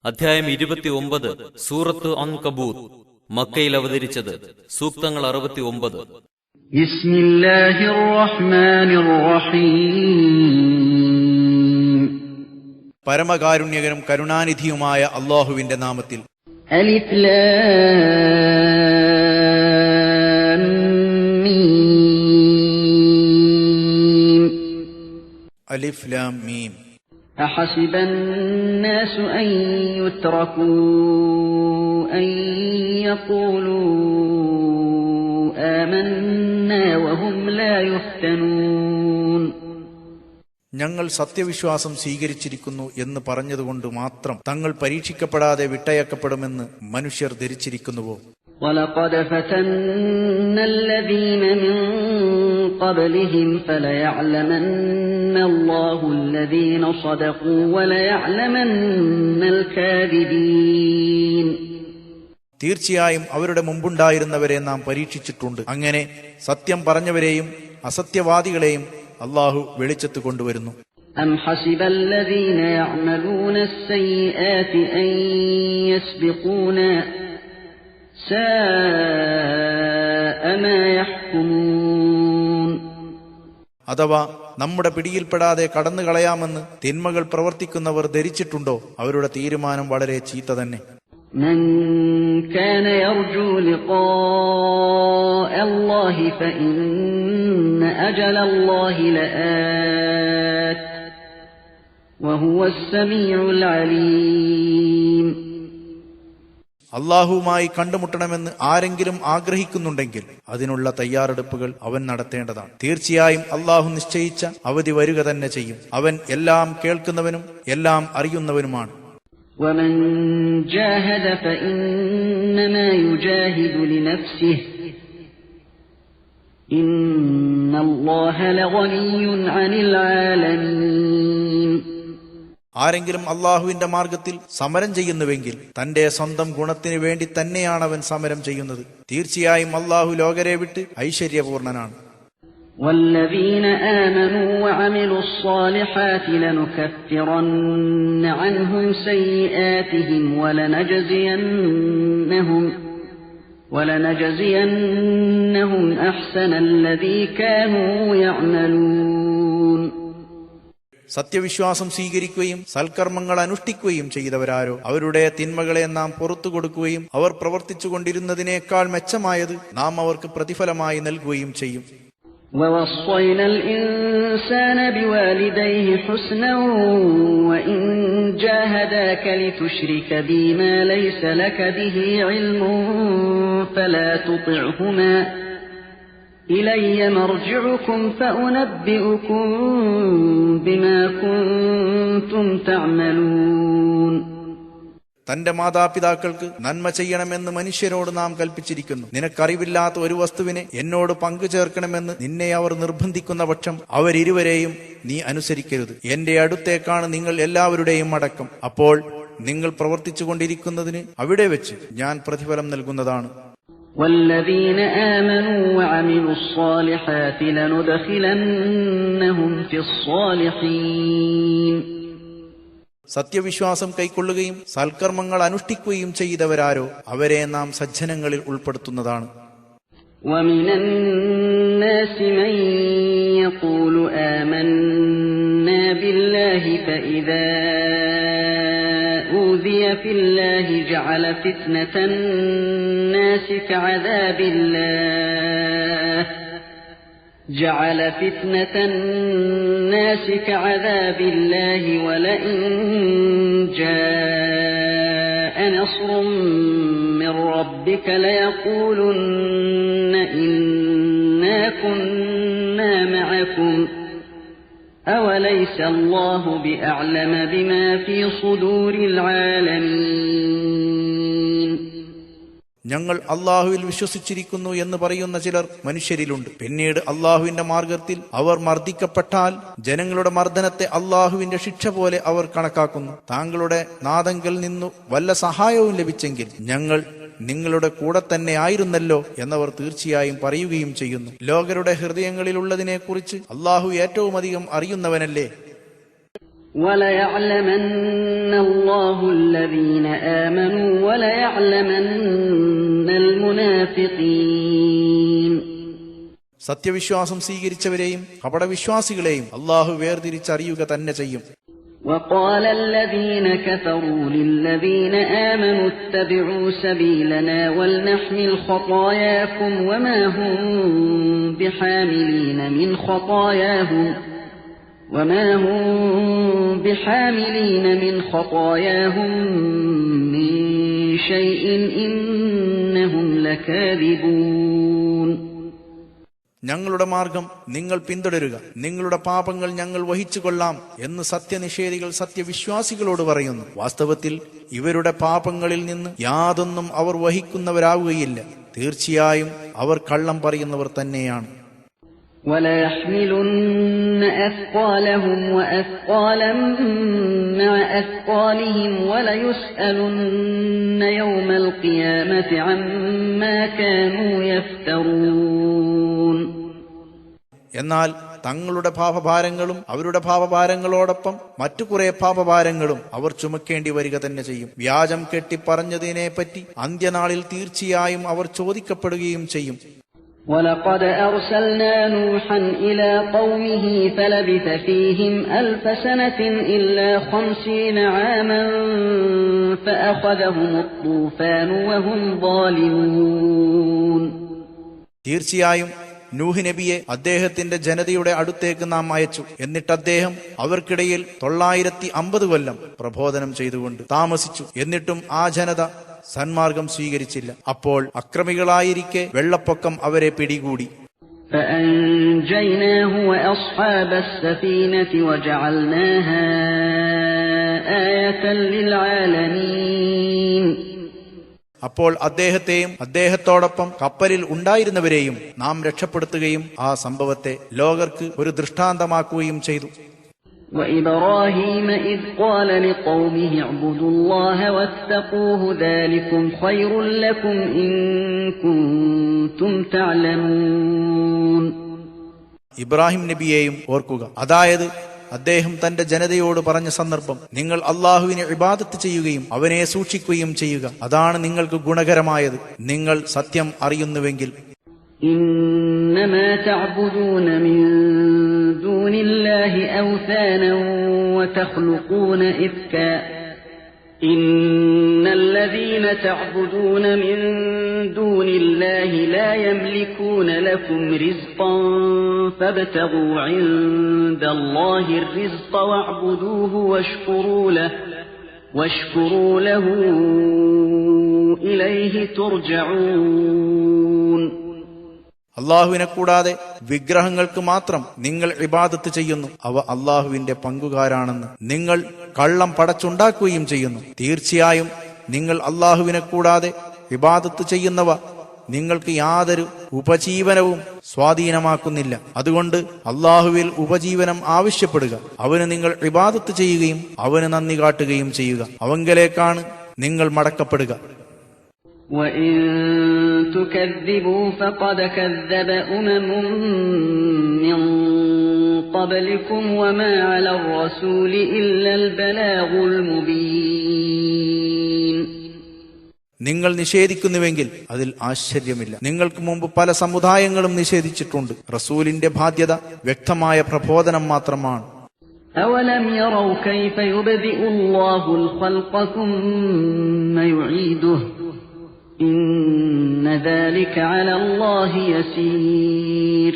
അധ്യായം 29 സൂറത്ത് അൻകബൂത്ത്. മക്കയിൽ അവതരിച്ചത്. സൂക്തങ്ങൾ 69. ബിസ്മില്ലാഹിർ റഹ്മാനിർ റഹീം. പരമകാരുണ്യകനും കരുണാനിധിയുമായ അല്ലാഹുവിന്റെ നാമത്തിൽ. അലിഫ് ലാം മീം. അലിഫ് ലാം മീം. أحسب الناس أن يتركوا أن يقولوا آمنا وهم لا يفتنون. ഞങ്ങൾ സത്യവിശ്വാസം സ്വീകരിച്ചിരിക്കുന്നു എന്ന് പറഞ്ഞതുകൊണ്ട് മാത്രം തങ്ങൾ പരീക്ഷിക്കപ്പെടാതെ വിട്ടയക്കപ്പെടുമെന്ന് മനുഷ്യർ ധരിച്ചിരിക്കുന്നുവോ? وَلَقَدْ فَتَنَّا الَّذِينَ مِن قَبْلِهِمْ فَلَيَعْلَمَنَّ اللَّهُ الَّذِينَ صَدَقُوا وَلَيَعْلَمَنَّ الْكَاذِبِينَ. തീർച്ചയായും അവരുടെ മുമ്പുണ്ടായിരുന്നവരെ നാം പരീക്ഷിച്ചിട്ടുണ്ട്. അങ്ങനെ സത്യം പറഞ്ഞവരെയും അസത്യവാദികളെയും അല്ലാഹു വെളിച്ചത്ത് കൊണ്ടുവരുന്നു. أَمْ حَسِبَ الَّذِينَ يَعْمَلُونَ السَّيِّئَاتِ أَن يَسْبِقُونَا سَاءَ مَا يَحْكُمُونَ. അഥവാ നമ്മുടെ പിടിയിൽപ്പെടാതെ കടന്നു കളയാമെന്ന് തിന്മകൾ പ്രവർത്തിക്കുന്നവർ ധരിച്ചിട്ടുണ്ടോ? അവരുടെ തീരുമാനം വളരെ ചീത്ത തന്നെ. من كان يرجو لقاء الله فإن أجل الله لآت وهو السميع العليم. അള്ളാഹുവുമായി കണ്ടുമുട്ടണമെന്ന് ആരെങ്കിലും ആഗ്രഹിക്കുന്നുണ്ടെങ്കിൽ അതിനുള്ള തയ്യാറെടുപ്പുകൾ അവൻ നടത്തേണ്ടതാണ്. തീർച്ചയായും അള്ളാഹു നിശ്ചയിച്ച അവധി വരിക തന്നെ ചെയ്യും. അവൻ എല്ലാം കേൾക്കുന്നവനും എല്ലാം അറിയുന്നവനുമാണ്. ومن جاهد فإنما يجاهد لنفسه إن الله لغني عن العالمين. ആരെങ്കിലും അള്ളാഹുവിന്റെ മാർഗത്തിൽ സമരം ചെയ്യുന്നുവെങ്കിൽ തന്റെ സ്വന്തം ഗുണത്തിന് വേണ്ടി തന്നെയാണ് അവൻ സമരം ചെയ്യുന്നത്. തീർച്ചയായും അള്ളാഹു ലോകരെ വിട്ട് ഐശ്വര്യപൂർണനാണ്. والذين آمنوا وعملوا الصالحات لنكفرن عنهم سيئاتهم ولنجزينهم أحسن الذي كانوا يعملون. സത്യവിശ്വാസം സ്വീകരിക്കുകയും സൽക്കർമ്മങ്ങൾ അനുഷ്ഠിക്കുകയും ചെയ്തവരാരോ അവരുടെ തിന്മകളെ നാം പുറത്തു കൊടുക്കുകയും അവർ പ്രവർത്തിച്ചു കൊണ്ടിരുന്നതിനേക്കാൾ മെച്ചമായത് നാം അവർക്ക് പ്രതിഫലമായി നൽകുകയും ചെയ്യും. وَوَصَّيْنَا الْإِنسَانَ بِوَالِدَيْهِ حُسْنًا وَإِن جَاهَدَاكَ لِتُشْرِكَ بِي مَا لَيْسَ لَكَ بِهِ عِلْمٌ فَلَا تُطِعْهُمَا إِلَيَّ مَرْجِعُكُمْ فَأُنَبِّئُكُم بِمَا كُنتُمْ تَعْمَلُونَ. തന്റെ മാതാപിതാക്കൾക്ക് നന്മ ചെയ്യണമെന്ന് മനുഷ്യരോട് നാം കൽപ്പിച്ചിരിക്കുന്നു. നിനക്കറിവില്ലാത്ത ഒരു വസ്തുവിനെ എന്നോട് പങ്കു ചേർക്കണമെന്ന് നിന്നെ അവർ നിർബന്ധിക്കുന്ന പക്ഷം അവരിരുവരെയും നീ അനുസരിക്കരുത്. എന്റെ അടുത്തേക്കാണ് നിങ്ങൾ എല്ലാവരുടെയും മടക്കം. അപ്പോൾ നിങ്ങൾ പ്രവർത്തിച്ചു കൊണ്ടിരിക്കുന്നതിന് അവിടെ വെച്ച് ഞാൻ പ്രതിഫലം നൽകുന്നതാണ്. والذين آمنوا وعملوا الصالحات لندخلنهم في الصالحين. സത്യവിശ്വാസം കൈക്കൊള്ളുകയും സൽക്കർമ്മങ്ങൾ അനുഷ്ഠിക്കുകയും ചെയ്തവരാരോ അവരെ നാം സജ്ജനങ്ങളിൽ ഉൾപ്പെടുത്തുന്നതാണ്. ومن الناس من يقول آمنا بالله فإذا أوذي في الله جعل فتنة الناس كعذاب الله ولئن جاء نصر من ربك ليقولن إنا كنا معكم أوليس الله بأعلم بما في صدور العالمين. ഞങ്ങൾ അള്ളാഹുവിൽ വിശ്വസിച്ചിരിക്കുന്നു എന്ന് പറയുന്ന ചിലർ മനുഷ്യരിലുണ്ട്. പിന്നീട് അള്ളാഹുവിന്റെ മാർഗത്തിൽ അവർ മർദ്ദിക്കപ്പെട്ടാൽ ജനങ്ങളുടെ മർദ്ദനത്തെ അള്ളാഹുവിന്റെ ശിക്ഷ പോലെ അവർ കണക്കാക്കുന്നു. താങ്കളുടെ നാദങ്കൽ നിന്നു വല്ല സഹായവും ലഭിച്ചെങ്കിൽ ഞങ്ങൾ നിങ്ങളുടെ കൂടെ തന്നെ ആയിരുന്നല്ലോ എന്നവർ തീർച്ചയായും പറയുകയും ചെയ്യുന്നു. ലോകരുടെ ഹൃദയങ്ങളിലുള്ളതിനെക്കുറിച്ച് അള്ളാഹു ഏറ്റവും അധികം അറിയുന്നവനല്ലേ. وَلَيَعْلَمَنَّ اللَّهُ الَّذِينَ آمَنُوا وَلَيَعْلَمَنَّ الْمُنَافِقِينَ. സത്യവിശ്വാസം സ്വീകരിച്ചവരെയും കപടവിശ്വാസികളെയും അള്ളാഹു വേർതിരിച്ചറിയുക തന്നെ ചെയ്യും. وَقَالَ الَّذِينَ كَفَرُوا لِلَّذِينَ آمَنُوا اتَّبِعُوا سَبِيلَنَا وَلْنَحْمِلْ خَطَايَاكُمْ وَمَا هُمْ بِحَامِلِينَ مِنْ خَطَايَاهُمْ مِنْ شَيْءٍ إِنَّهُمْ لَكَاذِبُونَ. ഞങ്ങളുടെ മാർഗം നിങ്ങൾ പിന്തുടരുക, നിങ്ങളുടെ പാപങ്ങൾ ഞങ്ങൾ വഹിച്ചുകൊള്ളാം എന്ന് സത്യനിഷേധികൾ സത്യവിശ്വാസികളോട് പറയുന്നു. വാസ്തവത്തിൽ ഇവരുടെ പാപങ്ങളിൽ നിന്ന് യാതൊന്നും അവർ വഹിക്കുന്നവരാവുകയില്ല. തീർച്ചയായും അവർ കള്ളം പറയുന്നവർ തന്നെയാണ്. وَلَيَحْمِلُنَّ أَثْقَالَهُمْ وَأَثْقَالًا مَعَ أَثْقَالِهِمْ وَلَيُسْأَلُنَّ يَوْمَ الْقِيَامَةِ عَمَّا كَانُوا يَفْتَرُونَ. എന്നാൽ തങ്ങളുടെ പാപഭാരങ്ങളും അവരുടെ പാപഭാരങ്ങളോടൊപ്പം മറ്റു കുറെ പാപഭാരങ്ങളും അവർ ചുമക്കേണ്ടി വരിക തന്നെ ചെയ്യും. വ്യാജം കെട്ടിപ്പറഞ്ഞതിനെപ്പറ്റി അന്ത്യനാളിൽ തീർച്ചയായും അവർ ചോദിക്കപ്പെടുകയും ചെയ്യും. وَلَقَدْ أَرْسَلْنَا نُوحًا إِلَى قَوْمِهِ فَلَبِثَ فِيهِمْ أَلْفَ سَنَةٍ إِلَّا 50 عَامًا فَأَخَذَهُمُ الطُّوفَانُ وَهُمْ ظَالِمُونَ. തീർച്ചയായും നൂഹ് നബിയെ അദ്ദേഹത്തിന്റെ ജനതയുടെ അടുത്തേക്ക് നാം അയച്ചു. എന്നിട്ട് അദ്ദേഹം അവർക്കിടയിൽ 950 കൊല്ലം പ്രബോധനം ചെയ്തുകൊണ്ട് താമസിച്ചു. എന്നിട്ടും ആ ജനത സന്മാർഗം സ്വീകരിച്ചില്ല. അപ്പോൾ അക്രമികളായിരിക്കെ വെള്ളപ്പൊക്കം അവരെ പിടികൂടി. فَأَنْجَيْنَاهُ وَأَصْحَابَ السَّفِينَةِ وَجَعَلْنَاهَا آيَةً لِلْعَالَمِينَ. അപ്പോൾ അദ്ദേഹത്തെയും അദ്ദേഹത്തോടൊപ്പം കപ്പലിൽ ഉണ്ടായിരുന്നവരെയും നാം രക്ഷപ്പെടുത്തുകയും ആ സംഭവത്തെ ലോകർക്ക് ഒരു ദൃഷ്ടാന്തമാക്കുകയും ചെയ്തു. وَإِبْرَاهِيمَ إِذْ قَالَ لِقَوْمِهِ اعْبُدُوا اللَّهَ وَاتَّقُوهُ ذَلِكُمْ خَيْرٌ لَكُمْ إِن كُنتُمْ تَعْلَمُونَ. ഇബ്രാഹിം നബിയെയും ഓർക്കുക. അതായത് അദ്ദേഹം തന്റെ ജനതയോട് പറഞ്ഞ സന്ദർഭം, നിങ്ങൾ അള്ളാഹുവിനെ ഇബാദത്ത് ചെയ്യുകയും അവനെ സൂക്ഷിക്കുകയും ചെയ്യുക, അതാണ് നിങ്ങൾക്ക് ഗുണകരമായത്, നിങ്ങൾ സത്യം അറിയുന്നുവെങ്കിൽ. إنما تعبدون من دون الله أوثانا وتخلقون إفكا إن الذين تعبدون من دون الله لا يملكون لكم رزقا فابتغوا عند الله الرزق واعبدوه واشكروا له إليه ترجعون. അള്ളാഹുവിനെ കൂടാതെ വിഗ്രഹങ്ങൾക്ക് മാത്രം നിങ്ങൾ ഇബാദത്ത് ചെയ്യുന്നു, അവ അള്ളാഹുവിന്റെ പങ്കുകാരാണെന്ന് നിങ്ങൾ കള്ളം പടച്ചുണ്ടാക്കുകയും ചെയ്യുന്നു. തീർച്ചയായും നിങ്ങൾ അള്ളാഹുവിനെ കൂടാതെ ഇബാദത്ത് ചെയ്യുന്നവ നിങ്ങൾക്ക് യാതൊരു ഉപജീവനവും സ്വാധീനമാക്കുന്നില്ല. അതുകൊണ്ട് അള്ളാഹുവിൽ ഉപജീവനം ആവശ്യപ്പെടുക, അവന് നിങ്ങൾ ഇബാദത്ത് ചെയ്യുകയും അവന് നന്ദി കാട്ടുകയും ചെയ്യുക, അവങ്കലേക്കാണ് നിങ്ങൾ മടക്കപ്പെടുക. وَإِن تُكَذِّبُوا فَقَدْ كَذَّبَ أُمَمٌ مِّن قَبْلِكُمْ وَمَا عَلَى الرَّسُولِ إِلَّا الْبَلَاغُ الْمُبِينُ. നിങ്ങൾ നിഷേധിക്കുന്നുവെങ്കിൽ അതിൽ ആശ്ചര്യമില്ല. നിങ്ങൾക്ക് മുമ്പ് പല സമുദായങ്ങളും നിഷേധിച്ചിട്ടുണ്ട്. റസൂലിന്റെ ബാധ്യത വ്യക്തമായ പ്രബോധനം മാത്രമാണ്. أَوَلَمْ يَرَوْا كَيْفَ يُبْدِئُ اللَّهُ الْخَلْقَ ثُمَّ يُعِيدُهُ إِنَّ ذَلِكَ عَلَى اللَّهِ يَسِيرٌ.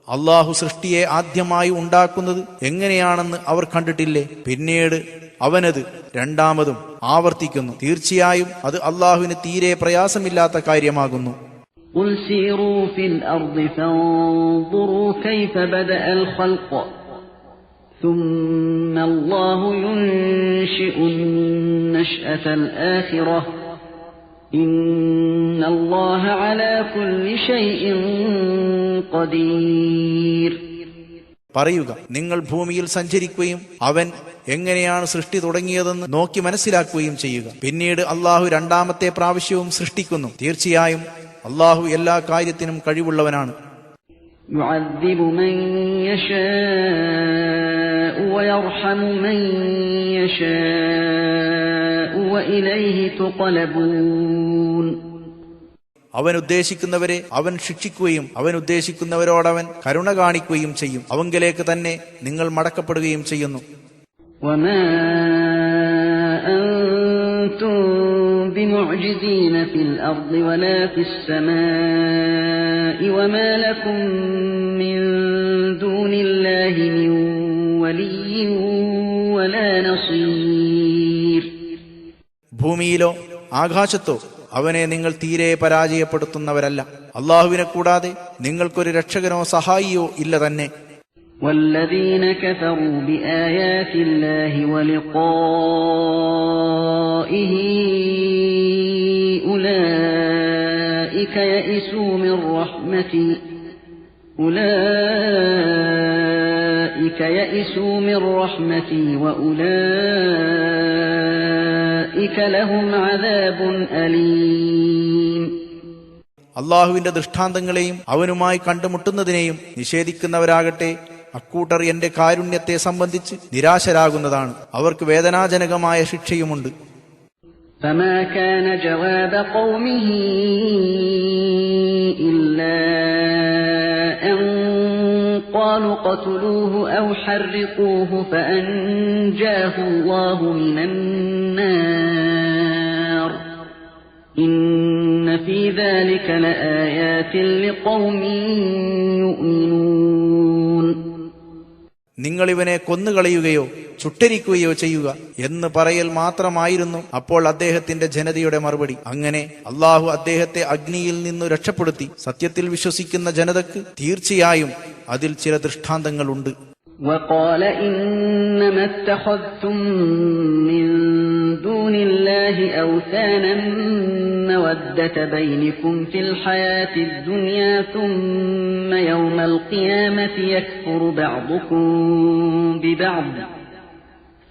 അള്ളാഹു സൃഷ്ടിയെ ആദ്യമായി ഉണ്ടാക്കുന്നത് എങ്ങനെയാണെന്ന് അവർ കണ്ടിട്ടില്ലേ? പിന്നീട് അവനത് രണ്ടാമതും ആവർത്തിക്കുന്നു. തീർച്ചയായും അത് അള്ളാഹുവിന് തീരെ പ്രയാസമില്ലാത്ത കാര്യമാകുന്നു. قُلْ سِيرُوا فِي الْأَرْضِ فَانظُرُوا كَيْفَ بَدَأَ الْخَلْقَ ثُمَّ اللَّهُ يُنشِئُ النَّشْأَةَ الْآخِرَةَ إِنَّ اللَّهَ عَلَى كُلِّ شَيْءٍ قَدِيرٌ. പറയുക, നിങ്ങൾ ഭൂമിയിൽ സഞ്ചരിക്കുകയും അവൻ എങ്ങനെയാണ് സൃഷ്ടി തുടങ്ങിയതെന്ന് നോക്കി മനസ്സിലാക്കുകയും ചെയ്യുക. പിന്നീട് അള്ളാഹു രണ്ടാമത്തെ പ്രാവശ്യവും സൃഷ്ടിക്കുന്നു. തീർച്ചയായും അള്ളാഹു എല്ലാ കാര്യത്തിനും കഴിവുള്ളവനാണ്. يُعَذِّبُ مَن يَشَاءُ ويرحم من يشاء وإليه تقلبون. അവൻ ഉദ്ദേശിക്കുന്നവരെ അവൻ ശിക്ഷിക്കുകയും അവൻ ഉദ്ദേശിക്കുന്നവരോടവൻ കരുണ കാണിക്കുകയും ചെയ്യും. അവങ്കലേക്ക് തന്നെ നിങ്ങൾ മടക്കപ്പെടുകയും ചെയ്യുന്നു. وما أنتم بمعجزين في الأرض ولا في السماء وما لكم من دون الله من ولي ولا نصير. ഭൂമിയിലോ ആകാശത്തോ അവനെ നിങ്ങൾ തീരെ പരാജയപ്പെടുത്തുന്നവരല്ല. അള്ളാഹുവിനെ കൂടാതെ നിങ്ങൾക്കൊരു രക്ഷകനോ സഹായിയോ ഇല്ല തന്നെ. والذين كفروا بآيات الله ولقائه أولئك يئسوا من رحمتي وأولئك لهم عذاب أليم. അള്ളാഹുവിന്റെ ദൃഷ്ടാന്തങ്ങളെയും അവനുമായി കണ്ടുമുട്ടുന്നതിനെയും നിഷേധിക്കുന്നവരാകട്ടെ അക്കൂട്ടർ എന്റെ കാരുണ്യത്തെ സംബന്ധിച്ച് നിരാശരാകുന്നതാണ്. അവർക്ക് വേദനാജനകമായ ശിക്ഷയുമുണ്ട്. فما كان جواب قومه إلا أن قالوا اقتلوه أو حرقوه فأنجاه الله من النار إن في ذلك لآيات لقوم يؤمنون. നിങ്ങളിവനെ കൊന്നുകളയുകയോ ചുട്ടരിക്കുകയോ ചെയ്യുക എന്ന് പറയൽ മാത്രമായിരുന്നു അപ്പോൾ അദ്ദേഹത്തിന്റെ ജനതയുടെ മറുപടി. അങ്ങനെ അള്ളാഹു അദ്ദേഹത്തെ അഗ്നിയിൽ നിന്നു രക്ഷപ്പെടുത്തി. സത്യത്തിൽ വിശ്വസിക്കുന്ന ജനതക്ക് തീർച്ചയായും അതിൽ ചില ദൃഷ്ടാന്തങ്ങളുണ്ട്. وقال إنما اتخذتم من دون الله أوثانا مودة بينكم في الحياة الدنيا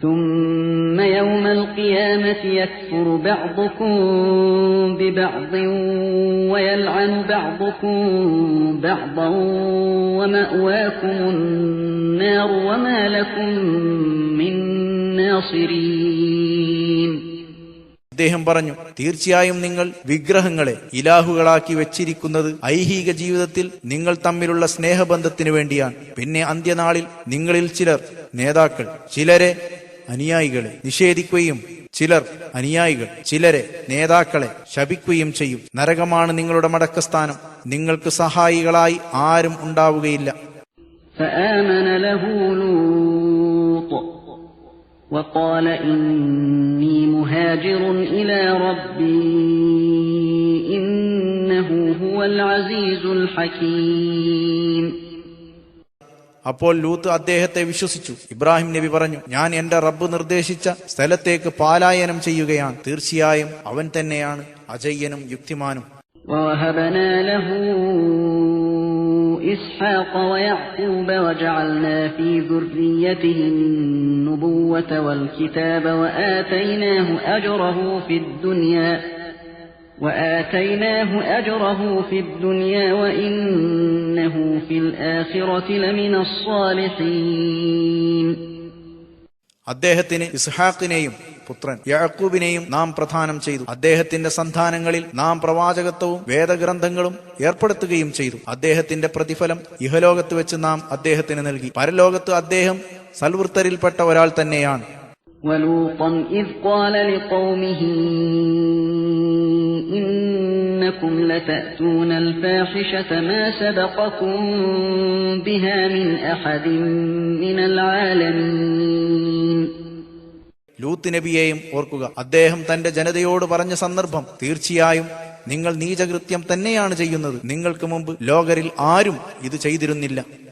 ثم يوم القيامة يكفر بعضكم ببعض ويلعن بعضكم بعضا ومأواكم النار وما لكم من ناصرين. അദ്ദേഹം പറഞ്ഞു, തീർച്ചയായും നിങ്ങൾ വിഗ്രഹങ്ങളെ ഇലാഹുകളാക്കി വെച്ചിരിക്കുന്നത് ഐഹിക ജീവിതത്തിൽ നിങ്ങൾ തമ്മിലുള്ള സ്നേഹബന്ധത്തിനു വേണ്ടിയാണ്. പിന്നെ അന്ത്യനാളിൽ നിങ്ങളിൽ ചിലർ നേതാക്കൾ ചിലരെ അനുയായികളെ നിഷേധിക്കുകയും ചിലർ അനുയായികൾ ചിലരെ നേതാക്കളെ ശപിക്കുകയും ചെയ്യും. നരകമാണ് നിങ്ങളുടെ മടക്കസ്ഥാനം. നിങ്ങൾക്ക് സഹായികളായി ആരും ഉണ്ടാവുകയില്ല. فآمن له لوط وقال إني مهاجر إلى ربي إنه هو العزيز الحكيم. അപ്പോൾ ലൂത്ത് അദ്ദേഹത്തെ വിശ്വസിച്ചു. ഇബ്രാഹിം നബി പറഞ്ഞു, ഞാൻ എന്റെ റബ്ബ് നിർദ്ദേശിച്ച സ്ഥലത്തേക്ക് പലായനം ചെയ്യുകയാണ്. തീർച്ചയായും അവൻ തന്നെയാണ് അജയ്യനും യുക്തിമാനും. ووهبنا له إسحاق ويعقوب وجعلنا في ذريته النبوة والكتاب وآتيناه أجره في الدنيا وإنه في الآخرة لمن الصالحين. അദ്ദേഹത്തിന് ഇസ്ഹാഖിനെയും പുത്രൻ യാക്കൂബിനെയും നാം പ്രദാനം ചെയ്തു. അദ്ദേഹത്തിന്റെ സന്താനങ്ങളിൽ നാം പ്രവാചകത്വവും വേദഗ്രന്ഥങ്ങളും ഏർപ്പെടുത്തുകയും ചെയ്തു. അദ്ദേഹത്തിന്റെ പ്രതിഫലം ഇഹലോകത്ത് വെച്ച് നാം അദ്ദേഹത്തിന് നൽകി. പരലോകത്ത് അദ്ദേഹം സൽവൃത്തരിൽപ്പെട്ട ഒരാൾ തന്നെയാണ്. وَلُوطًا إِذْ قَالَ لِقَوْمِهِ إِنَّكُمْ لَتَأْتُونَ الْفَاحِشَةَ مَا سَبَقَكُمْ بِهَا مِنْ أَحَدٍ مِنَ الْعَالَمِينَ. ലൂത്ത് നബിയെയും ഓർക്കുക. അദ്ദേഹം തന്റെ ജനതയോട് പറഞ്ഞ സന്ദർഭം, തീർച്ചയായും നിങ്ങൾ നീചകൃത്യം തന്നെയാണ് ചെയ്യുന്നത്. നിങ്ങൾക്ക് മുമ്പ് ലോകരിൽ ആരും ഇത് ചെയ്തിരുന്നില്ല.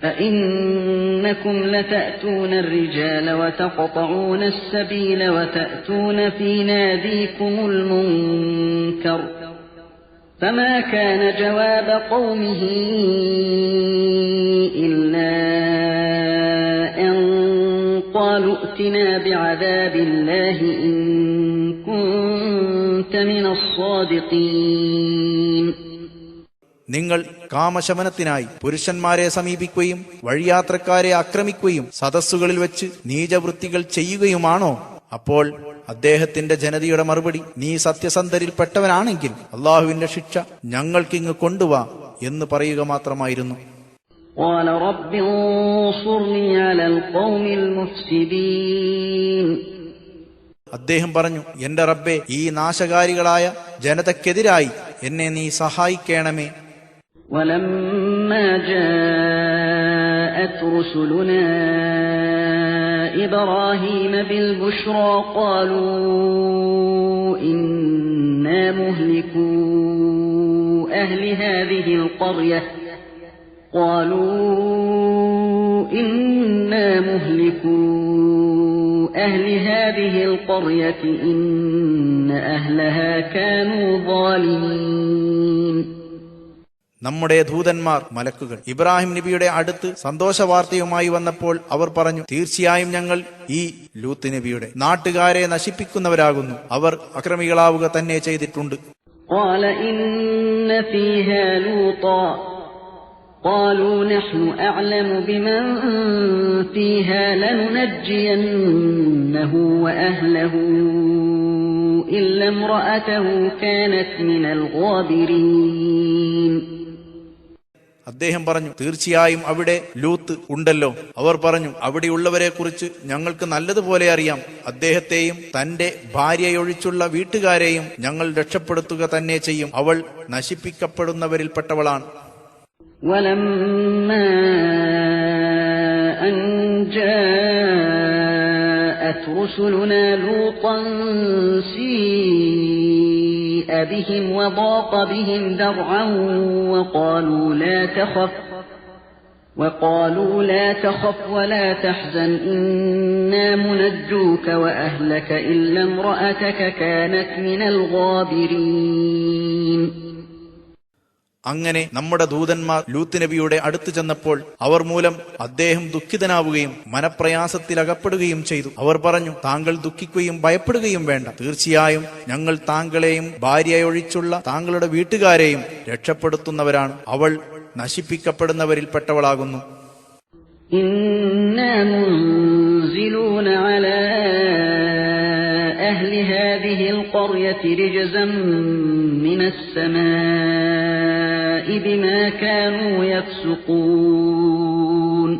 أَإِنَّكُمْ لَتَأْتُونَ الرِّجَالَ وَتَقْطَعُونَ السَّبِيلَ وَتَأْتُونَ فِي نَادِيكُمُ الْمُنكَرَ فَمَا كَانَ جَوَابَ قَوْمِهِ إِلَّا أَن قَالُوا ائْتِنَا بِعَذَابِ اللَّهِ إِن كُنتَ مِنَ الصَّادِقِينَ. നിങ്ങൾ കാമശമനത്തിനായി പുരുഷന്മാരെ സമീപിക്കുകയും വഴിയാത്രക്കാരെ ആക്രമിക്കുകയും സദസ്സുകളിൽ വെച്ച് നീചവൃത്തികൾ ചെയ്യുകയുമാണോ? അപ്പോൾ അദ്ദേഹത്തിന്റെ ജനതയുടെ മറുപടി, നീ സത്യസന്ധരിൽപ്പെട്ടവനാണെങ്കിൽ അള്ളാഹുവിന്റെ ശിക്ഷ ഞങ്ങൾക്കിങ്ങ് കൊണ്ടുവാ എന്ന് പറയുക മാത്രമായിരുന്നു. قال رب انصرني على القوم المفسدين. അദ്ദേഹം പറഞ്ഞു, എന്റെ റബ്ബേ, ഈ നാശകാരികളായ ജനതക്കെതിരായി എന്നെ നീ സഹായിക്കണമേ. ولما جاءت رسلنا إبراهيم بالبشرى قالوا إنا مهلكو أهل هذه القرية إن أهلها كانوا ظالمين. നമ്മുടെ ദൂതന്മാർ മലക്കുകൾ ഇബ്രാഹിം നബിയുടെ അടുത്ത് സന്തോഷവാർത്തയുമായി വന്നപ്പോൾ അവർ പറഞ്ഞു, തീർച്ചയായും ഞങ്ങൾ ഈ ലൂത്ത് നബിയുടെ നാട്ടുകാരെ നശിപ്പിക്കുന്നവരാകുന്നു. അവർ അക്രമികളാവുക തന്നെ ചെയ്തിട്ടുണ്ട്. قال إن فيها لوطا قالوا نحن أعلم بمن فيها لننجينه وأهله إلا امرأته كانت من الغابرين. അദ്ദേഹം പറഞ്ഞു, തീർച്ചയായും അവിടെ ലൂത്ത് ഉണ്ടല്ലോ. അവർ പറഞ്ഞു, അവിടെയുള്ളവരെ കുറിച്ച് ഞങ്ങൾക്ക് നല്ലതുപോലെ അറിയാം. അദ്ദേഹത്തെയും തന്റെ ഭാര്യയൊഴിച്ചുള്ള വീട്ടുകാരെയും ഞങ്ങൾ രക്ഷപ്പെടുത്തുക തന്നെ ചെയ്യും. അവൾ നശിപ്പിക്കപ്പെടുന്നവരിൽപ്പെട്ടവളാണ്. ولما أن جاءت رسلنا لوطا سيء بهم وضاق بهم ذرعا وقالوا لا تخف ولا تحزن إنا منجوك وأهلك إلا امرأتك كانت من الغابرين. അങ്ങനെ നമ്മുടെ ദൂതന്മാർ ലൂത്ത് നബിയുടെ അടുത്ത് ചെന്നപ്പോൾ അവർ മൂലം അദ്ദേഹം ദുഃഖിതനാവുകയും മനപ്രയാസത്തിലകപ്പെടുകയും ചെയ്തു. അവർ പറഞ്ഞു, താങ്കൾ ദുഃഖിക്കുകയും ഭയപ്പെടുകയും വേണ്ട. തീർച്ചയായും ഞങ്ങൾ താങ്കളെയും ഭാര്യയൊഴിച്ചുള്ള താങ്കളുടെ വീട്ടുകാരെയും രക്ഷപ്പെടുത്തുന്നവരാണ്. അവൾ നശിപ്പിക്കപ്പെടുന്നവരിൽപ്പെട്ടവളാകുന്നു. إنا منزلون على أهل هذه القرية رجزا من السماء بما كانوا يفسقون.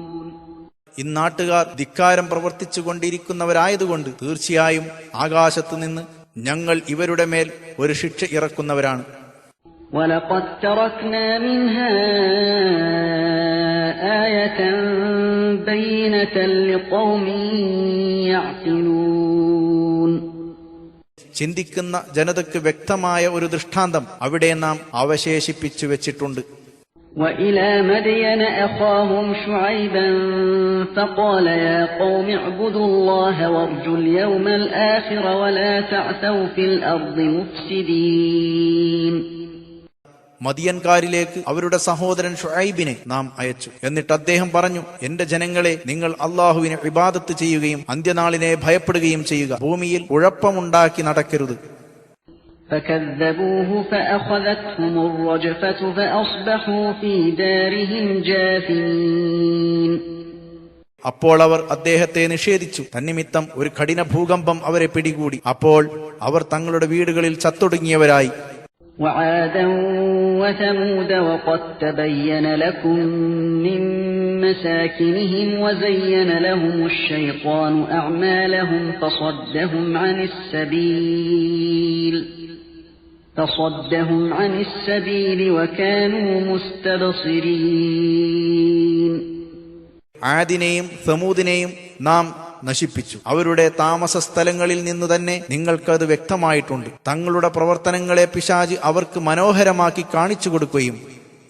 ഇന്നാട്ടുകാർ ധിക്കാരം പ്രവർത്തിച്ചു കൊണ്ടിരിക്കുന്നവരായതുകൊണ്ട് തീർച്ചയായും ആകാശത്ത് നിന്ന് ഞങ്ങൾ ഇവരുടെ മേൽ ഒരു ശിക്ഷ ഇറക്കുന്നവരാണ്. وَلَقَدْ تَرَكْنَا مِنْهَا آيَةً بَيِّنَةً لِقَوْمٍ يَعْقِلُونَ. ചിന്തിക്കുന്ന ജനതയ്ക്ക് വ്യക്തമായ ഒരു ദൃഷ്ടാന്തം അവിടെ നാം അവശേഷിപ്പിച്ചു വെച്ചിട്ടുണ്ട്. وَإِلَى مَدْيَنَ أَخَاهُمْ شُعَيْبًا فَقَالَ يَا قَوْمِ اعْبُدُوا اللَّهَ وَارْجُوا الْيَوْمَ الْآخِرَ وَلَا تَعْثَوْا فِي الْأَرْضِ مُفْسِدِينَ. മദിയൻകാരിലേക്ക് അവരുടെ സഹോദരൻ ഷുഐബിനെ നാം അയച്ചു. എന്നിട്ട് അദ്ദേഹം പറഞ്ഞു, എന്റെ ജനങ്ങളെ, നിങ്ങൾ അള്ളാഹുവിനെ ഇബാദത്ത് ചെയ്യുകയും അന്ത്യനാളിനെ ഭയപ്പെടുകയും ചെയ്യുക. ഭൂമിയിൽ കുഴപ്പമുണ്ടാക്കി നടക്കരുത്. فكذبوه فأخذتهم الرجفة فأصبحوا في دارهم جاثمين. അപ്പോൾ അവർ അദ്ദേഹത്തെ നിഷേധിച്ചു. തന്നിമിത്തം ഒരു കഠിന ഭൂകമ്പം അവരെ പിടികൂടി. അപ്പോൾ അവർ തങ്ങളുടെ വീടുകളിൽ ചത്തൊടുങ്ങിയവരായി. وعادا وثمود وقد تبين لكم من مساكنهم وزين لهم الشيطان أعمالهم فصدهم عن السبيل وكانوا مستبصرين. ആദിനെയും സമൂദിനെയും നാം നശിപ്പിച്ചു. അവരുടെ താമസ സ്ഥലങ്ങളിൽ നിന്ന് തന്നെ നിങ്ങൾക്കത് വ്യക്തമായിട്ടുണ്ട്. തങ്ങളുടെ പ്രവർത്തനങ്ങളെ പിശാച് അവർക്ക് മനോഹരമാക്കി കാണിച്ചു കൊടുക്കുകയും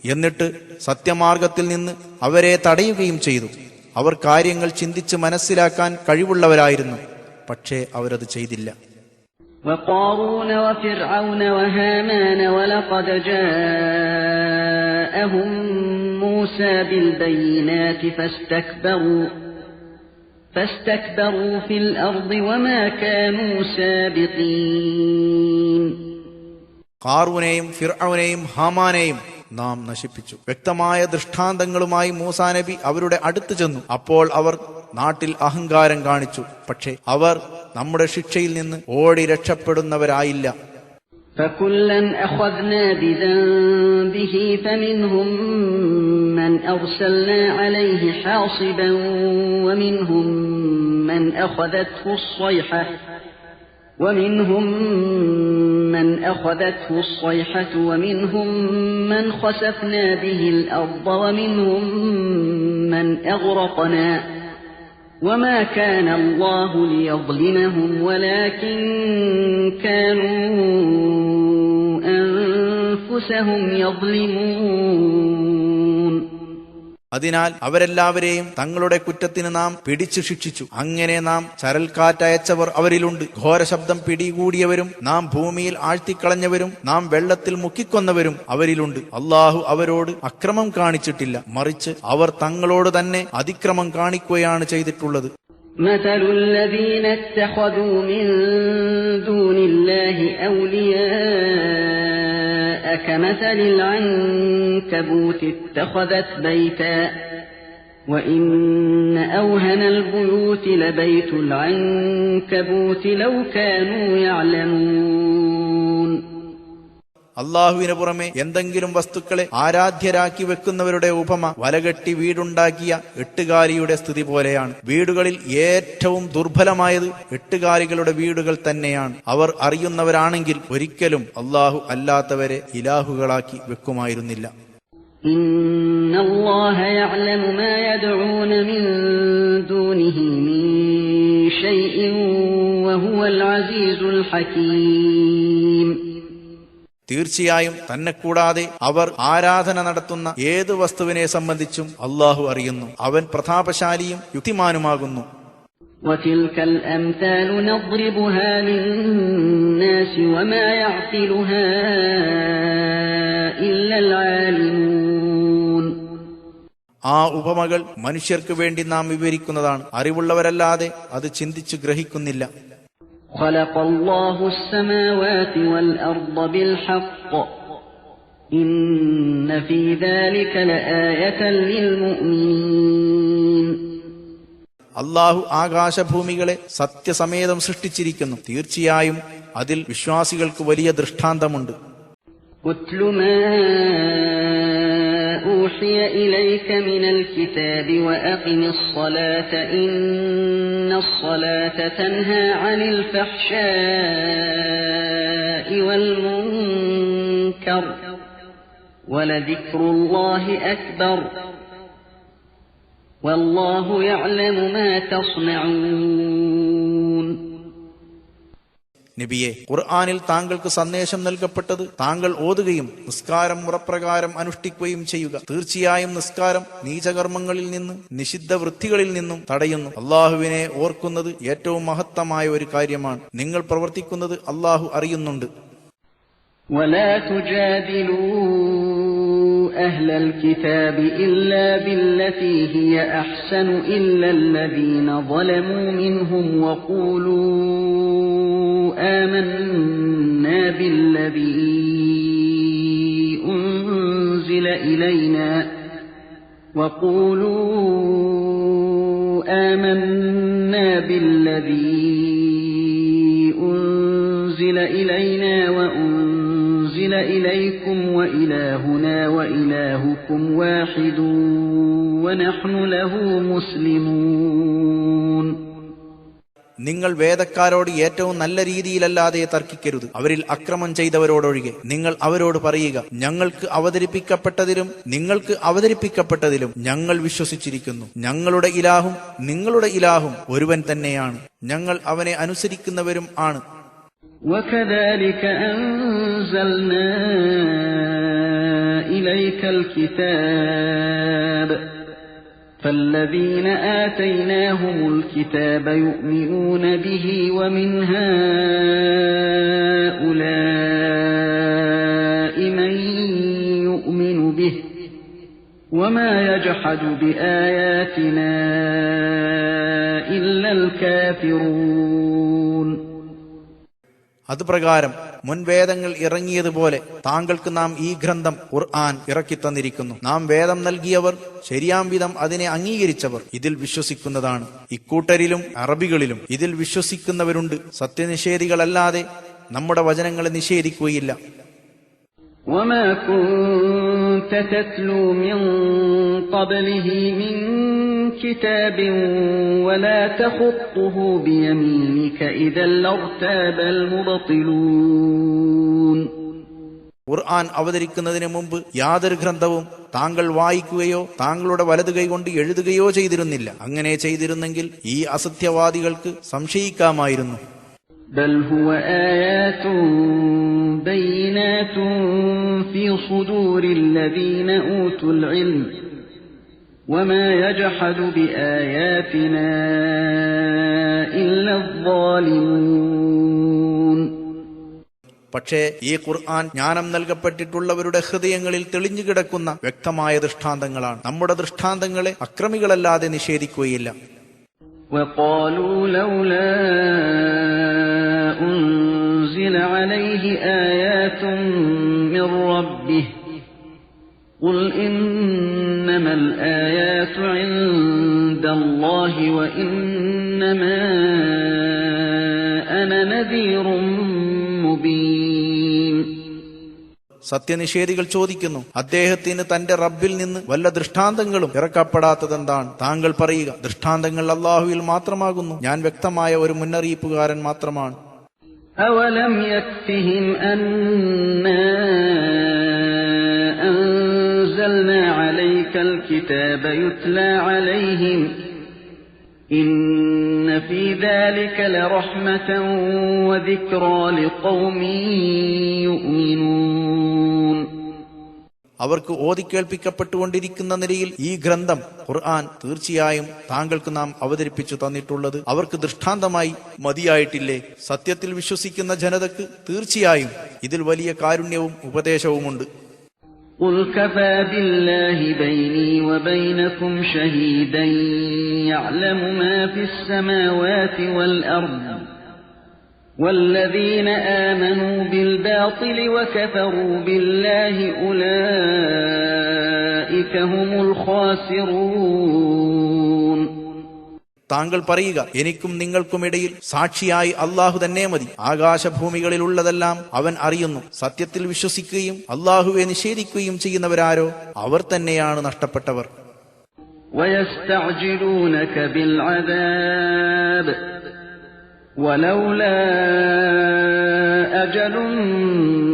എന്നിട്ട് സത്യമാർഗത്തിൽ നിന്ന് അവരെ തടയുകയും ചെയ്തു. അവർ കാര്യങ്ങൾ ചിന്തിച്ച് മനസ്സിലാക്കാൻ കഴിവുള്ളവരായിരുന്നു, പക്ഷേ അവരത് ചെയ്തില്ല. وقارون وفرعون وهامان ولقد جاءهم موسى بالبينات فاستكبروا في الأرض وما كانوا سابقين. ഖാറൂനെയും ഫിർഔനെയും ഹാമാനെയും നാം നശിപ്പിച്ചു. വ്യക്തമായ ദൃഷ്ടാന്തങ്ങളുമായി മൂസാ നബി അവരുടെ അടുത്ത് ചെന്നു. അപ്പോൾ അവർ നാട്ടിൽ അഹങ്കാരം കാണിച്ചു. പക്ഷേ അവർ നമ്മുടെ ശിക്ഷയിൽ നിന്ന് ഓടി രക്ഷപ്പെടുന്നവരായില്ല. فكلا أخذنا بذنبه فمنهم من أرسلنا عليه حاصبا ومنهم من أخذته الصيحة ومنهم من خسفنا به الأرض ومنهم من أغرقنا وما كان الله ليظلمهم ولكن كانوا أنفسهم يظلمون. അതിനാൽ അവരെല്ലാവരെയും തങ്ങളുടെ കുറ്റത്തിന് നാം പിടിച്ചു ശിക്ഷിച്ചു. അങ്ങനെ നാം ചരൽക്കാറ്റയച്ചവർ അവരിലുണ്ട്. ഘോരശബ്ദം പിടികൂടിയവരും നാം ഭൂമിയിൽ ആഴ്ത്തിക്കളഞ്ഞവരും നാം വെള്ളത്തിൽ മുക്കിക്കൊന്നവരും അവരിലുണ്ട്. അള്ളാഹു അവരോട് അക്രമം കാണിച്ചിട്ടില്ല, മറിച്ച് അവർ തങ്ങളോട് തന്നെ അതിക്രമം കാണിക്കുകയാണ് ചെയ്തിട്ടുള്ളത്. مثل الذين اتخذوا من دون الله أولياء كمثل العنكبوت اتخذت بيتا وإن أوهن البيوت لبيت العنكبوت لو كانوا يعلمون. അള്ളാഹുവിന് പുറമെ എന്തെങ്കിലും വസ്തുക്കളെ ആരാധ്യരാക്കി വെക്കുന്നവരുടെ ഉപമ വലകെട്ടി വീടുണ്ടാക്കിയ എട്ടുകാലിയുടെ സ്ഥിതി പോലെയാണ്. വീടുകളിൽ ഏറ്റവും ദുർബലമായത് എട്ടുകാലികളുടെ വീടുകൾ തന്നെയാണ്. അവർ അറിയുന്നവരാണെങ്കിൽ ഒരിക്കലും അള്ളാഹു അല്ലാത്തവരെ ഇലാഹുകളാക്കി വെക്കുമായിരുന്നില്ല. ഇന്നല്ലാഹ യഅലമു മാ യദ്ഊന മിൻ ദൂനിഹി മിൻ ശൈഇൻ വഹുവൽ അസീസുൽ ഹകീം. തീർച്ചയായും തന്നെ കൂടാതെ അവർ ആരാധന നടത്തുന്ന ഏത് വസ്തുവിനെ സംബന്ധിച്ചും അള്ളാഹു അറിയുന്നു. അവൻ പ്രതാപശാലിയും യുക്തിമാനുമാകുന്നു. وَتِلْكَ الْأَمْثَالُ نَضْرِبُهَا لِلنَّاسِ وَمَا يَعْقِلُهَا إِلَّا الْعَالِمُونَ. ആ ഉപമകൾ മനുഷ്യർക്ക് വേണ്ടി നാം വിവരിക്കുന്നതാണ്. അറിവുള്ളവരല്ലാതെ അത് ചിന്തിച്ചു ഗ്രഹിക്കുന്നില്ല. خلق الله السماوات والأرض بالحق إن في ذلك لآية للمؤمنين. അള്ളാഹു ആകാശഭൂമികളെ സത്യസമേതം സൃഷ്ടിച്ചിരിക്കുന്നു. തീർച്ചയായും അതിൽ വിശ്വാസികൾക്ക് വലിയ ദൃഷ്ടാന്തമുണ്ട്. اتل ما أوحي إليك من الكتاب وأقم الصلاة إن الصلاة تنهى عن الفحشاء والمنكر ولذكر الله أكبر والله يعلم ما تصنعون. നബിയെ, ഖുർആനിൽ താങ്കൾക്ക് സന്ദേശം നൽകപ്പെട്ടത് താങ്കൾ ഓതുകയും നിസ്കാരം മുറപ്രകാരം അനുഷ്ഠിക്കുകയും ചെയ്യുക. തീർച്ചയായും നിസ്കാരം നീചകർമ്മങ്ങളിൽ നിന്നും നിഷിദ്ധ വൃത്തികളിൽ നിന്നും തടയുന്നു. അള്ളാഹുവിനെ ഓർക്കുന്നത് ഏറ്റവും മഹത്തമായ ഒരു കാര്യമാണ്. നിങ്ങൾ പ്രവർത്തിക്കുന്നത് അള്ളാഹു അറിയുന്നുണ്ട്. ولا تجادلوا أهل الكتاب إلا بالتي هي أحسن إلا الذين ظلموا منهم وقولوا آمنا بالذي أنزل إلينا وأنزل إليكم وإلهنا وإلهكم واحد ونحن له مسلمون. നിങ്ങൾ വേദക്കാരോട് ഏറ്റവും നല്ല രീതിയിലല്ലാതെ തർക്കിക്കരുത്, അവരിൽ അക്രമം ചെയ്തവരോടൊഴികെ. നിങ്ങൾ അവരോട് പറയുക, ഞങ്ങൾക്ക് അവതരിപ്പിക്കപ്പെട്ടതിലും നിങ്ങൾക്ക് അവതരിപ്പിക്കപ്പെട്ടതിലും ഞങ്ങൾ വിശ്വസിച്ചിരിക്കുന്നു. ഞങ്ങളുടെ ഇലാഹും നിങ്ങളുടെ ഇലാഹും ഒരുവൻ തന്നെയാണ്. ഞങ്ങൾ അവനെ അനുസരിക്കുന്നവരും ആണ്. وكذلك أنزلنا إليك الكتاب فالذين آتيناهم الكتاب يؤمنون به ومن هؤلاء من يؤمن به وما يجحد بآياتنا إلا الكافرون. അതുപ്രകാരം മുൻവേദങ്ങൾ ഇറങ്ങിയതുപോലെ താങ്കൾക്ക് നാം ഈ ഗ്രന്ഥം ഖുർആൻ ഇറക്കിത്തന്നിരിക്കുന്നു. നാം വേദം നൽകിയവർ, ശരിയാം വിധം അതിനെ അംഗീകരിച്ചവർ ഇതിൽ വിശ്വസിക്കുന്നതാണ്. ഇക്കൂട്ടരിലും അറബികളിലും ഇതിൽ വിശ്വസിക്കുന്നവരുണ്ട്. സത്യനിഷേധികളല്ലാതെ നമ്മുടെ വചനങ്ങളെ നിഷേധിക്കുകയില്ല. وما كنت تتلو من قبله من كتاب ولا تخطه بيمينك إذا لارتاب المبطلون. ഖുർആൻ അവതരിക്കുന്നതിന് മുമ്പ് യാതൊരു ഗ്രന്ഥവും താങ്കൾ വായിക്കുകയോ താങ്കളുടെ വലതു കൈകൊണ്ട് എഴുതുകയോ ചെയ്തിരുന്നില്ല. അങ്ങനെ ചെയ്തിരുന്നെങ്കിൽ ഈ അസത്യവാദികൾക്ക് സംശയിക്കാമായിരുന്നു. بل هو آيات بينات في صدور الذين أوتوا العلم وما يجحد بآياتنا إلا الظالمون. പക്ഷേ ഈ ഖുർആൻ ജ്ഞാനം നൽകപ്പെട്ടിട്ടുള്ളവരുടെ ഹൃദയങ്ങളിൽ തെളിഞ്ഞു കിടക്കുന്ന വ്യക്തമായ ദൃഷ്ടാന്തങ്ങളാണ്. നമ്മുടെ ദൃഷ്ടാന്തങ്ങളെ അക്രമികളല്ലാതെ നിഷേധിക്കുകയില്ല. وقالوا لولا أنزل عليه آيات من ربه قل إنما الآيات عند الله وإنما أنا نذير مبين. സത്യനിഷേധികൾ ചോദിക്കുന്നു, അദ്ദേഹത്തിന് തന്റെ റബ്ബിൽ നിന്ന് വല്ല ദൃഷ്ടാന്തങ്ങളും ഇറക്കപ്പെടാത്തതെന്താണ്? താങ്കൾ പറയുക, ദൃഷ്ടാന്തങ്ങൾ അല്ലാഹുവിൽ മാത്രമാകുന്നു, ഞാൻ വ്യക്തമായ ഒരു മുന്നറിയിപ്പുകാരൻ മാത്രമാണ്. أَوَلَمْ يَكْفِهِمْ أَنَّا أَنزَلْنَا عَلَيْكَ الْكِتَابَ يُتْلَى عَلَيْهِمْ إِنَّ فِي ذَلِكَ لَرَحْمَةً وَذِكْرَى لِقَوْمٍ يُؤْمِنُونَ. അവർക്ക് ഓതിക്കേൾപ്പിക്കപ്പെട്ടുകൊണ്ടിരിക്കുന്ന നിലയിൽ ഈ ഗ്രന്ഥം ഖുർആൻ തീർച്ചയായും താങ്കൾക്ക് നാം അവതരിപ്പിച്ചു തന്നിട്ടുള്ളത് അവർക്ക് ദൃഷ്ടാന്തമായി മതിയായിട്ടില്ലേ? സത്യത്തിൽ വിശ്വസിക്കുന്ന ജനതക്ക് തീർച്ചയായും ഇതിൽ വലിയ കാരുണ്യവും ഉപദേശവുമുണ്ട്. قُلْ كَفَى بِاللَّهِ بَيْنِي وَبَيْنَكُمْ شَهِيدًا يَعْلَمُ مَا فِي السَّمَاوَاتِ وَالْأَرْضِ وَالَّذِينَ آمَنُوا بِالْبَاطِلِ وَكَفَرُوا بِاللَّهِ أُولَئِكَ هُمُ الْخَاسِرُونَ. താങ്കൾ പറയുക, എനിക്കും നിങ്ങൾക്കുമിടയിൽ സാക്ഷിയായി അല്ലാഹു തന്നെ മതി. ആകാശഭൂമികളിലുള്ളതെല്ലാം അവൻ അറിയുന്നു. സത്യത്തിൽ വിശ്വസിക്കുകയും അല്ലാഹുവെ നിഷേധിക്കുകയും ചെയ്യുന്നവരാരോ അവർ തന്നെയാണ് നഷ്ടപ്പെട്ടവർ. وَيَسْتَعْجِلُونَكَ بِالْعَذَابِ وَلَوْلَا أَجَلٌ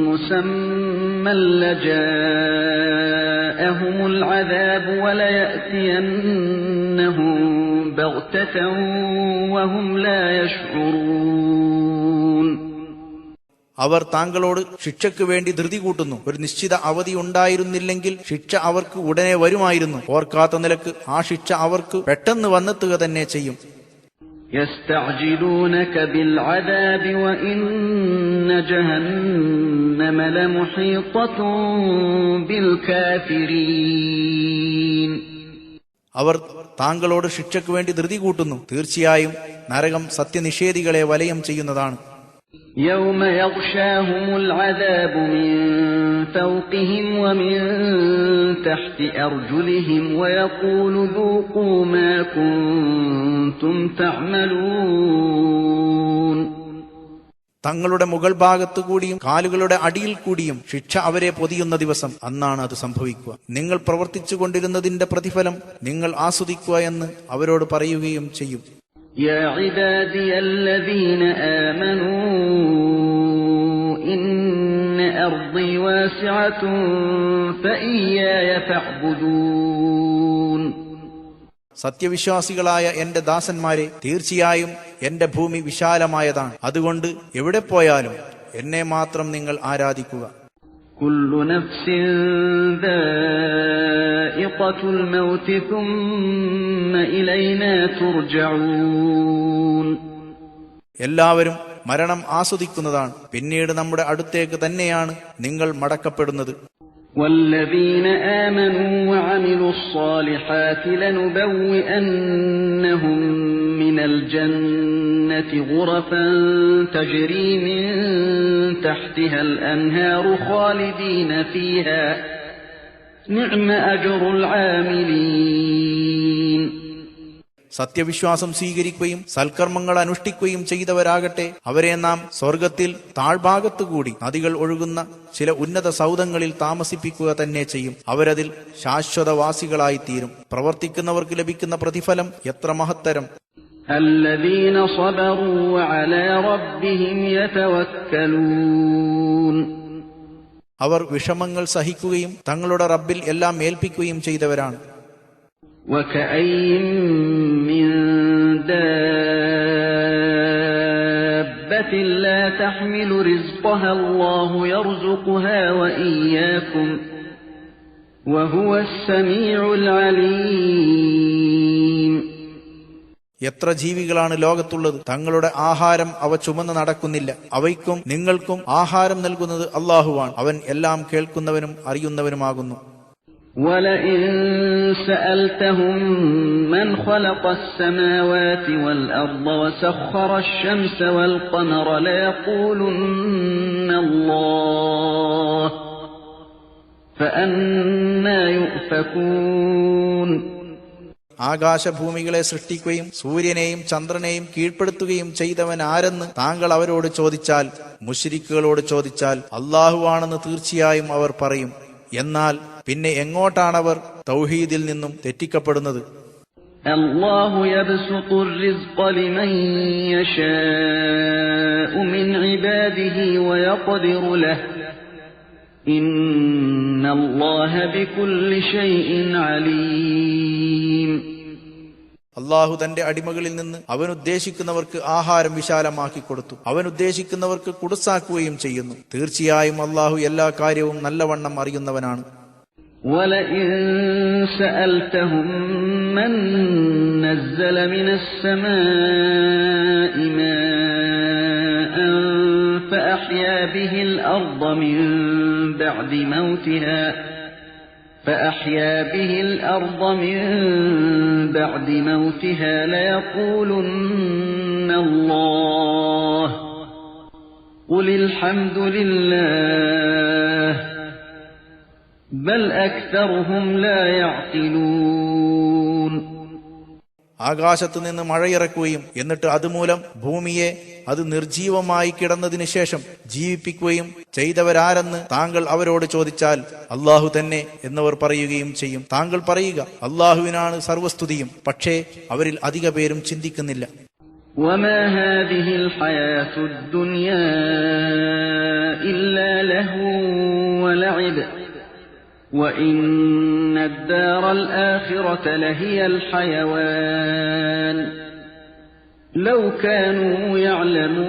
مُّسَمًّى لَّجَاءَهُمُ الْعَذَابُ وَلَيَأْتِيَنَّهُم بَغْتَةً وَهُمْ لَا يَشْعُرُونَ. അവർ താങ്കളോട് ശിക്ഷയ്ക്ക് വേണ്ടി ധൃതി കൂട്ടുന്നു. ഒരു നിശ്ചിത അവധി ഉണ്ടായിരുന്നില്ലെങ്കിൽ ശിക്ഷ അവർക്ക് ഉടനെ വരുമായിരുന്നു. ഓർക്കാത്ത നിലക്ക് ആ ശിക്ഷ അവർക്ക് പെട്ടെന്ന് വന്നെത്തുക തന്നെ ചെയ്യും. يستعجلونك بالعذاب وإن جهنم لمحيطة بالكافرين. അവർ താങ്കളോട് ശിക്ഷയ്ക്ക് വേണ്ടി ധൃതി കൂട്ടുന്നു. തീർച്ചയായും നരകം സത്യനിഷേധികളെ വലയം ചെയ്യുന്നതാണ്. يوم يغشاهم العذاب من فوقهم ومن تحت أرجلهم ويقول ذوقوا ما كنتم تعملون. തങ്ങളുടെ മുകൾ ഭാഗത്തുകൂടിയും കാലുകളുടെ അടിയിൽ കൂടിയും ശിക്ഷ അവരെ പൊതിയുന്ന ദിവസം അന്നാണ് അത് സംഭവിക്കുക. നിങ്ങൾ പ്രവർത്തിച്ചു കൊണ്ടിരുന്നതിന്റെ പ്രതിഫലം നിങ്ങൾ ആസ്വദിക്കുക എന്ന് അവരോട് പറയുകയും ചെയ്യും. يا عبادي الذين آمنوا إن أرضي واسعة فإياي فاعبدون. സത്യവിശ്വാസികളായ എന്റെ ദാസന്മാരെ, തീർച്ചയായും എന്റെ ഭൂമി വിശാലമായതാണ്. അതുകൊണ്ട് എവിടെ പോയാലും എന്നെ മാത്രം നിങ്ങൾ ആരാധിക്കുക. كل نفس ذائقة الموت ثم إلينا ترجعون. എല്ലാവരും മരണം ആസ്വദിക്കുന്നതാണ്. പിന്നീട് നമ്മുടെ അടുത്തേക്ക് തന്നെയാണ് നിങ്ങൾ മടക്കപ്പെടുന്നത്. والذين آمنوا وعملوا الصالحات لنبوئنهم من من الجنة غرفا تجري من تحتها الأنهار خالدين فيها نعم أجر العاملين. സത്യവിശ്വാസം സ്വീകരിക്കുകയും സൽക്കർമ്മങ്ങൾ അനുഷ്ഠിക്കുകയും ചെയ്തവരാകട്ടെ, അവരെ നാം സ്വർഗത്തിൽ താഴ്ഭാഗത്തുകൂടി നദികൾ ഒഴുകുന്ന ചില ഉന്നത സൗധങ്ങളിൽ താമസിപ്പിക്കുക തന്നെ ചെയ്യും. അവരതിൽ ശാശ്വതവാസികളായിത്തീരും. പ്രവർത്തിക്കുന്നവർക്ക് ലഭിക്കുന്ന പ്രതിഫലം എത്ര മഹത്തരം! الذين صبروا وعلى ربهم يتوكلون. അവർ വിഷമങ്ങൾ സഹിക്കുകയും തങ്ങളുടെ റബ്ബിൽ എല്ലാം ഏൽപ്പിക്കുകയും ചെയ്തവരാണ്. وكأين من دابة لا تحمل رزقها الله يرزقها وإياكم وهو السميع العليم. എത്ര ജീവികളാണ് ലോകത്തുള്ളത്, തങ്ങളുടെ ആഹാരം അവ ചുമന്ന് നടക്കുന്നില്ല. അവയ്ക്കും നിങ്ങൾക്കും ആഹാരം നൽകുന്നത് അല്ലാഹുവാണ്. അവൻ എല്ലാം കേൾക്കുന്നവനും അറിയുന്നവനുമാകുന്നു. وَلَئِن سَأَلْتَهُم مَّنْ خَلَقَ السَّمَاوَاتِ وَالْأَرْضَ وَسَخَّرَ الشَّمْسَ وَالْقَمَرَ لَيَقُولُنَّ اللَّهُ فَأَنَّى يُؤْفَكُونَ. ആകാശഭൂമികളെ സൃഷ്ടിക്കുകയും സൂര്യനെയും ചന്ദ്രനെയും കീഴ്പ്പെടുത്തുകയും ചെയ്തവൻ ആരെന്ന് താങ്കൾ അവരോട് ചോദിച്ചാൽ, മുശ്രിക്കുകളോട് ചോദിച്ചാൽ, അല്ലാഹുവാണെന്ന് തീർച്ചയായും അവർ പറയും. എന്നാൽ പിന്നെ എങ്ങോട്ടാണവർ തൗഹീദിൽ നിന്നും തെറ്റിക്കപ്പെടുന്നത്? അല്ലാഹു യബ്സുത്തു الرزق لمن يشاء من عباده ويقدر له إن الله بكل شيء عليم. അല്ലാഹു തന്റെ അടിമകളിൽ നിന്ന് അവനുദ്ദേശിക്കുന്നവർക്ക് ആഹാരം വിശാലമാക്കി കൊടുത്തു. അവനുദ്ദേശിക്കുന്നവർക്ക് കുടുസാക്കുകയും ചെയ്യുന്നു. തീർച്ചയായും അല്ലാഹു എല്ലാ കാര്യവും നല്ലവണ്ണം അറിയുന്നവനാണ്. وَلَئِن سَأَلْتَهُم مَّن نَّزَّلَ مِنَ السَّمَاءِ مَاءً فَأَحْيَا بِهِ الْأَرْضَ مِن بَعْدِ مَوْتِهَا لَيَقُولُنَّ اللَّهُ قُلِ الْحَمْدُ لِلَّهِ بل أكثرهم لا يعقلون. ആകാശത്തു നിന്ന് മഴയിറക്കുകയും എന്നിട്ട് അതുമൂലം ഭൂമിയെ അത് നിർജീവമായി കിടന്നതിനു ശേഷം ജീവിപ്പിക്കുകയും ചെയ്തവരാരെന്ന് താങ്കൾ അവരോട് ചോദിച്ചാൽ അല്ലാഹു തന്നെ എന്നവർ പറയുകയും ചെയ്യും. താങ്കൾ പറയുക, അല്ലാഹുവിനാണ് സർവസ്തുതിയും. പക്ഷേ അവരിൽ അധിക പേരും ചിന്തിക്കുന്നില്ല. وما هذه الحياة الدنيا إلا لهو ولعب وَإِنَّ الدَّارَ الْآخِرَةَ لَهِيَ الْحَيَوَانُ لَوْ كَانُوا يَعْلَمُونَ.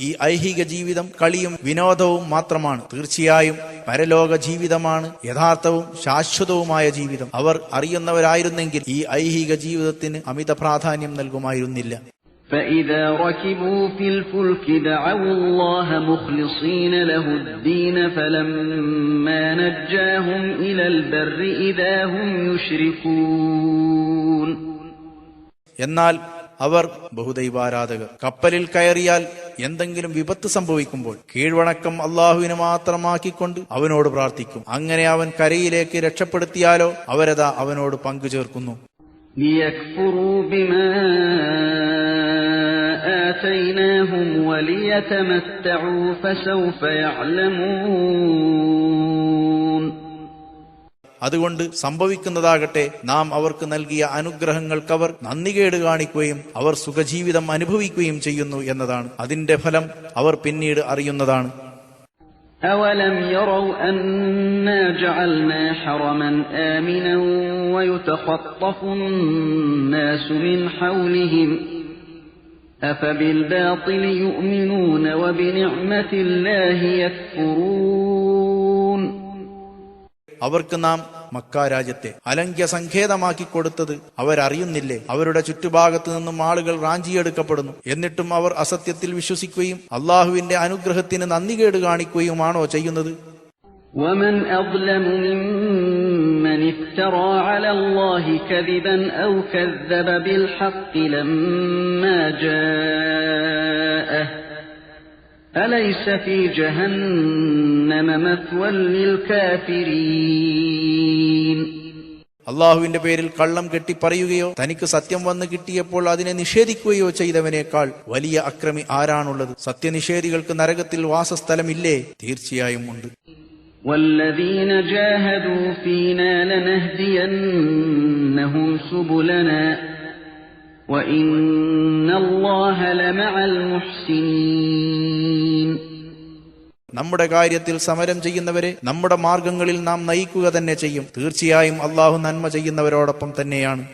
ഈ ഐഹിക ജീവിതം കളിയും വിനോദവും മാത്രമാണ്. തീർച്ചയായും പരലോക ജീവിതമാണ് യഥാർത്ഥവും ശാശ്വതവുമായ ജീവിതം. അവർ അറിയുന്നവരായിരുന്നെങ്കിൽ ഈ ഐഹിക ജീവിതത്തിന് അമിത പ്രാധാന്യം നൽകുമായിരുന്നില്ല. فَإِذَا رَكِبُوا فِي الْفُلْكِ دَعَوُا اللَّهَ مُخْلِصِينَ لَهُ الدِّينَ فَلَمَّا نَجَّاهُمْ إِلَى الْبَرِّ إِذَا هُمْ يُشْرِكُونَ. എന്നാൽ അവർ ബഹുദൈവാരാധകർ. കപ്പലിൽ കയറിയാൽ എന്തെങ്കിലും വിപത്ത് സംഭവിക്കുമ്പോൾ കീഴ്വണക്കം അല്ലാഹുവിന് മാത്രമാക്കിക്കൊണ്ട് അവനോട് പ്രാർത്ഥിക്കും. അങ്ങനെ അവൻ കരയിലേക്ക് രക്ഷപ്പെടുത്തിയാലോ അവരതാ അവനോട് പങ്കുചേർക്കുന്നു. لِيَكْفُرُوا بِمَا آتَيْنَاهُمْ وَلِيَتَمَتَّعُوا فَسَوْفَ يَعْلَمُونَ. അതുകൊണ്ട് സംഭവിക്കുന്നതാകട്ടെ, നാം അവർക്ക് നൽകിയ അനുഗ്രഹങ്ങൾക്കവർ നന്ദികേട് കാണിക്കുകയും അവർ സുഖജീവിതം അനുഭവിക്കുകയും ചെയ്യുന്നു എന്നതാണ്. അതിന്റെ ഫലം അവർ പിന്നീട് അറിയുന്നതാണ്. أَوَلَمْ يَرَوْا أَنَّا جَعَلْنَا حَرَمًا آمِنًا وَيُتَخَطَّفُ النَّاسُ مِنْ حَوْلِهِمْ أَفَبِالْبَاطِلِ يُؤْمِنُونَ وَبِنِعْمَةِ اللَّهِ يَكْفُرُونَ. അവർക്ക് നാം മക്ക രാജ്യത്തെ അലങ്ക്യ സങ്കേതമാക്കി കൊടുത്തത് അവരറിയുന്നില്ലേ? അവരുടെ ചുറ്റുഭാഗത്തു നിന്നും ആളുകൾ റാഞ്ചിയെടുക്കപ്പെടുന്നു. എന്നിട്ടും അവർ അസത്യത്തിൽ വിശ്വസിക്കുകയും അള്ളാഹുവിന്റെ അനുഗ്രഹത്തിന് നന്ദികേട് കാണിക്കുകയുമാണോ ചെയ്യുന്നത്? وَمَنْ أَظْلَمُ مِمَّنِ افترى على الله كذبا أو كذب بالحق لما جاءه أليس في جهنم مثوى للكافرين. അള്ളാഹുവിന്റെ പേരിൽ കള്ളം കെട്ടി പറയുകയോ തനിക്ക് സത്യം വന്ന് കിട്ടിയപ്പോൾ അതിനെ നിഷേധിക്കുകയോ ചെയ്തവനേക്കാൾ വലിയ അക്രമി ആരാണുള്ളത്? സത്യനിഷേധികൾക്ക് നരകത്തിൽ വാസസ്ഥലമില്ലേ? തീർച്ചയായും ഉണ്ട്. والذين جاهدوا فينا لنهدينهم سبلنا وإن الله لمع المحسنين. നമ്മുടെ കാര്യത്തിൽ സമരം ചെയ്യുന്നവരെ നമ്മുടെ മാർഗങ്ങളിൽ നാം നയിക്കുക തന്നെ ചെയ്യും. തീർച്ചയായും അള്ളാഹു നന്മ ചെയ്യുന്നവരോടൊപ്പം തന്നെയാണ്.